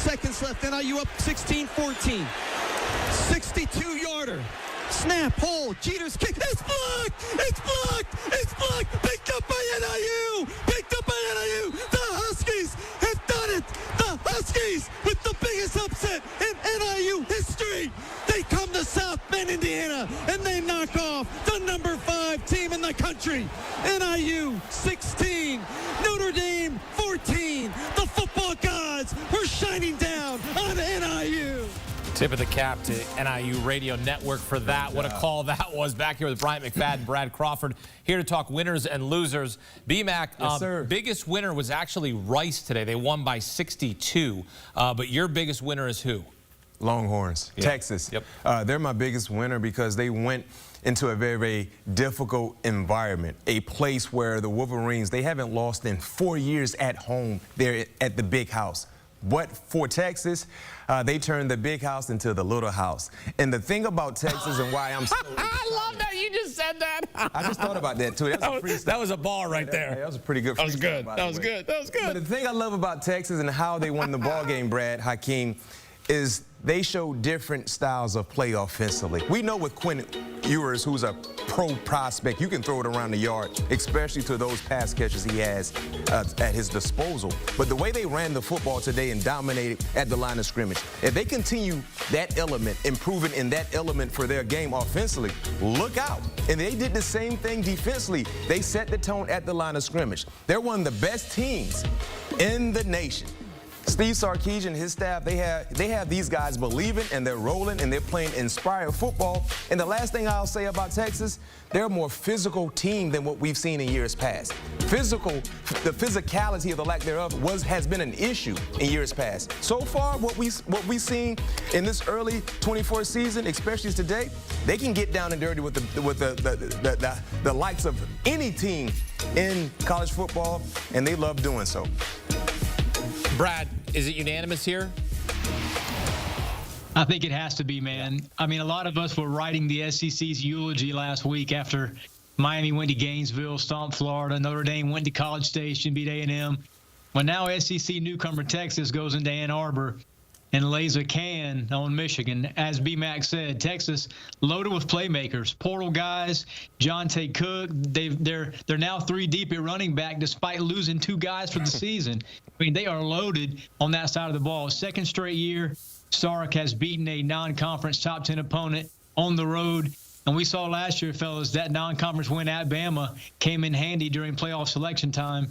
seconds left. NIU up 16-14. 62-yarder. Snap, hold, Jeter's kick. It's blocked! It's blocked! It's blocked! Picked up by NIU! Picked up by NIU! The Huskies have done it! The Huskies with the biggest upset in NIU history! They come to South Bend, Indiana, and they knock off the number 5 team in the country. NIU 16, Notre Dame 14. The football gods were shining down on NIU. Tip of the cap to NIU Radio Network for that. What a call that was. Back here with Bryant, McFadden, Brad Crawford, here to talk winners and losers. B-Mac, yes, biggest winner was actually Rice today. They won by 62. But your biggest winner is who? Longhorns, Yep. Texas. Yep. They're my biggest winner because they went into a very, very difficult environment, a place where the Wolverines, they haven't lost in 4 years at home there at the big house. But for Texas, they turned the big house into the little house. And the thing about Texas and why I'm so excited, I love that you just said that. I just thought about that, too. That was a ball right there. That was a pretty good That was freestyle, good. by That the was way. good. That was good. But the thing I love about Texas and how they won the ball game, Brad, Hakeem, is they show different styles of play offensively. We know with Quinn Ewers, who's a pro prospect, you can throw it around the yard, especially to those pass catches he has at his disposal. But the way they ran the football today and dominated at the line of scrimmage, if they continue that element, improving in that element for their game offensively, look out. And they did the same thing defensively. They set the tone at the line of scrimmage. They're one of the best teams in the nation. Steve Sarkisian and his staff, they have these guys believing and they're rolling and they're playing inspired football. And the last thing I'll say about Texas, they're a more physical team than what we've seen in years past. The physicality of the lack thereof has been an issue in years past. So far, what we've seen in this early 24 season, especially today, they can get down and dirty with the likes of any team in college football, and they love doing so. Brad, is it unanimous here? I think it has to be, man. I mean, a lot of us were writing the SEC's eulogy last week after Miami went to Gainesville, stomped Florida, Notre Dame went to College Station, beat A&M. Well, now SEC newcomer Texas goes into Ann Arbor and lays a can on Michigan. As B-Mac said, Texas loaded with playmakers, portal guys, Jonte Cook. They're now 3 deep at running back despite losing 2 guys for the season. I mean, they are loaded on that side of the ball. Second straight year, Sark has beaten a non-conference top 10 opponent on the road. And we saw last year, fellas, that non-conference win at Bama came in handy during playoff selection time.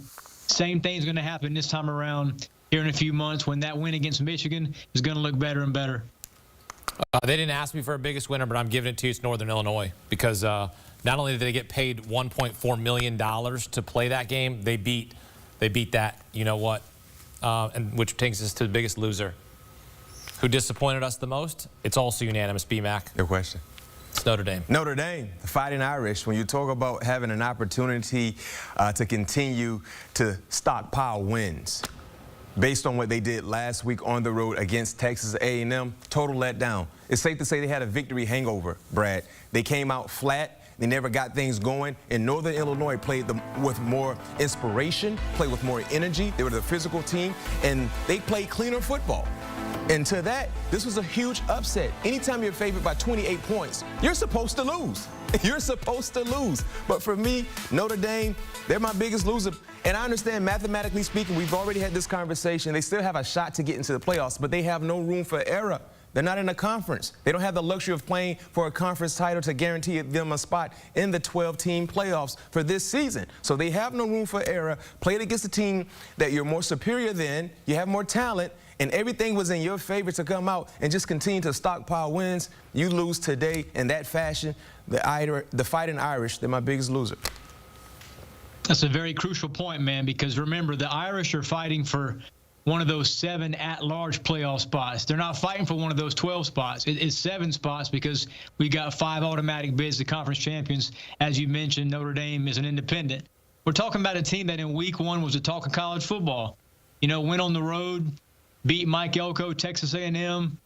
Same thing's going to happen this time around here in a few months when that win against Michigan is going to look better and better. They didn't ask me for a biggest winner, but I'm giving it to you. It's Northern Illinois because not only did they get paid $1.4 million to play that game, they beat that, you know what, and which takes us to the biggest loser. Who disappointed us the most? It's also unanimous, B-Mac. Good question. It's Notre Dame. Notre Dame, the Fighting Irish. When you talk about having an opportunity to continue to stockpile wins, based on what they did last week on the road against Texas A&M, total letdown. It's safe to say they had a victory hangover, Brad. They came out flat. They never got things going. And Northern Illinois played with more inspiration, played with more energy. They were the physical team, and they played cleaner football. And to that, this was a huge upset. Anytime you're favored by 28 points, you're supposed to lose. You're supposed to lose. But for me, Notre Dame, they're my biggest loser. And I understand, mathematically speaking, we've already had this conversation. They still have a shot to get into the playoffs, but they have no room for error. They're not in a conference. They don't have the luxury of playing for a conference title to guarantee them a spot in the 12-team playoffs for this season. So they have no room for error. Played against a team that you're more superior than, you have more talent, and everything was in your favor to come out and just continue to stockpile wins. You lose today in that fashion. The Fighting Irish, they're my biggest loser. That's a very crucial point, man, because remember, the Irish are fighting for one of those 7 at-large playoff spots. They're not fighting for one of those 12 spots. It's 7 spots because we got 5 automatic bids to conference champions. As you mentioned, Notre Dame is an independent. We're talking about a team that in week 1 was the talk of college football. You know, went on the road, beat Mike Elko, Texas A&M,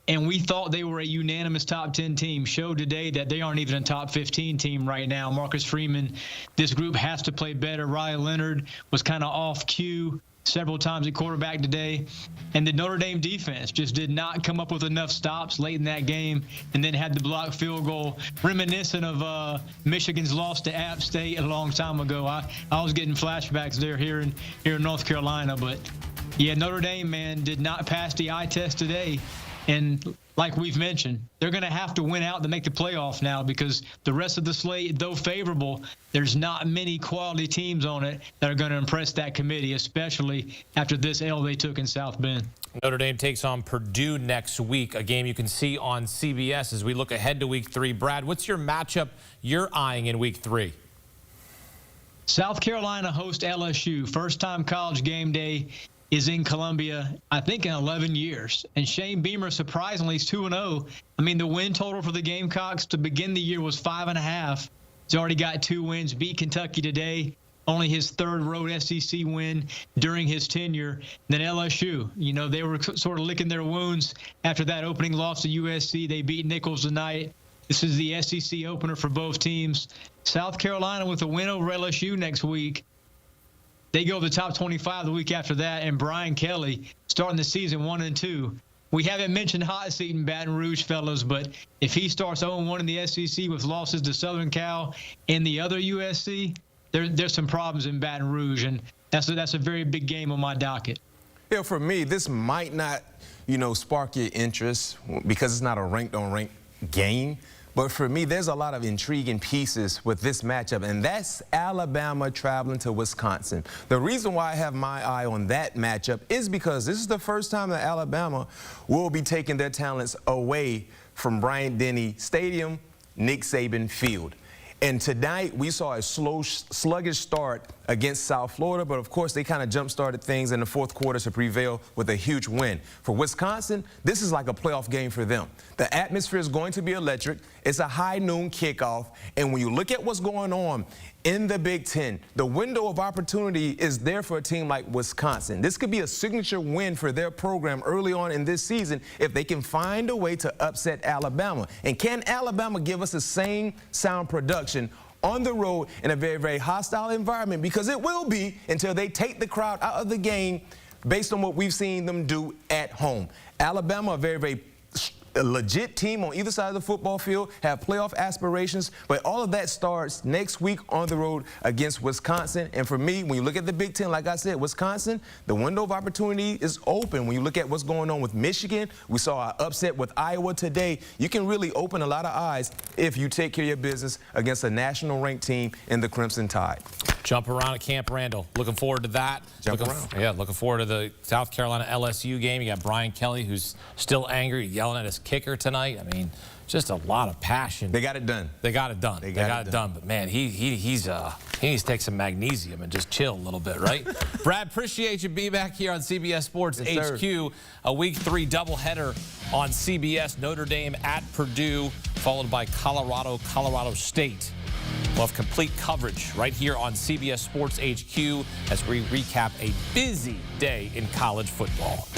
and we thought they were a unanimous top 10 team. Showed today that they aren't even a top 15 team right now. Marcus Freeman, this group has to play better. Riley Leonard was kind of off cue. several times at quarterback today. And the Notre Dame defense just did not come up with enough stops late in that game, and then had the blocked field goal, reminiscent of Michigan's loss to App State a long time ago. I was getting flashbacks there here in North Carolina. But, yeah, Notre Dame, man, did not pass the eye test today. And like we've mentioned, they're going to have to win out to make the playoff now, because the rest of the slate, though favorable, there's not many quality teams on it that are going to impress that committee, especially after this L they took in South Bend. Notre Dame takes on Purdue next week, a game you can see on CBS as we look ahead to Week 3. Brad, what's your matchup you're eyeing in Week 3? South Carolina hosts LSU. First-time college game day is in Columbia, I think, in 11 years. And Shane Beamer, surprisingly, is 2-0. I mean, the win total for the Gamecocks to begin the year was 5.5. He's already got 2 wins, beat Kentucky today, only his 3rd road SEC win during his tenure. Then LSU, you know, they were sort of licking their wounds after that opening loss to USC. They beat Nichols tonight. This is the SEC opener for both teams. South Carolina with a win over LSU next week. They go to the top 25 the week after that, and Brian Kelly starting the season 1-2. We haven't mentioned hot seat in Baton Rouge, fellas, but if he starts 0-1 in the SEC with losses to Southern Cal and the other USC, there's some problems in Baton Rouge, and that's a very big game on my docket. Yeah, for me, this might not, spark your interest because it's not a ranked-on-ranked game. But for me, there's a lot of intriguing pieces with this matchup, and that's Alabama traveling to Wisconsin. The reason why I have my eye on that matchup is because this is the first time that Alabama will be taking their talents away from Bryant-Denny Stadium, Nick Saban Field. And tonight, we saw a sluggish start against South Florida, but of course, they kind of jump-started things in the 4th quarter to prevail with a huge win. For Wisconsin, this is like a playoff game for them. The atmosphere is going to be electric. It's a high noon kickoff. And when you look at what's going on in the Big Ten, the window of opportunity is there for a team like Wisconsin. This could be a signature win for their program early on in this season if they can find a way to upset Alabama. And can Alabama give us the same sound production on the road in a very, very hostile environment? Because it will be until they take the crowd out of the game based on what we've seen them do at home. Alabama, a very, very legit team on either side of the football field, have playoff aspirations, but all of that starts next week on the road against Wisconsin. And for me, when you look at the Big Ten, like I said, Wisconsin, the window of opportunity is open. When you look at what's going on with Michigan, we saw an upset with Iowa today. You can really open a lot of eyes if you take care of your business against a national ranked team in the Crimson Tide. Jump around at Camp Randall. Looking forward to that. Looking forward to the South Carolina LSU game. You got Brian Kelly, who's still angry, yelling at his kicker tonight. I mean, just a lot of passion. They got it done. They got it done. They got it done. But man, he needs to take some magnesium and just chill a little bit, right? Brad, appreciate you being back here on CBS Sports HQ. A Week 3 doubleheader on CBS. Notre Dame at Purdue, followed by Colorado State. We'll have complete coverage right here on CBS Sports HQ as we recap a busy day in college football.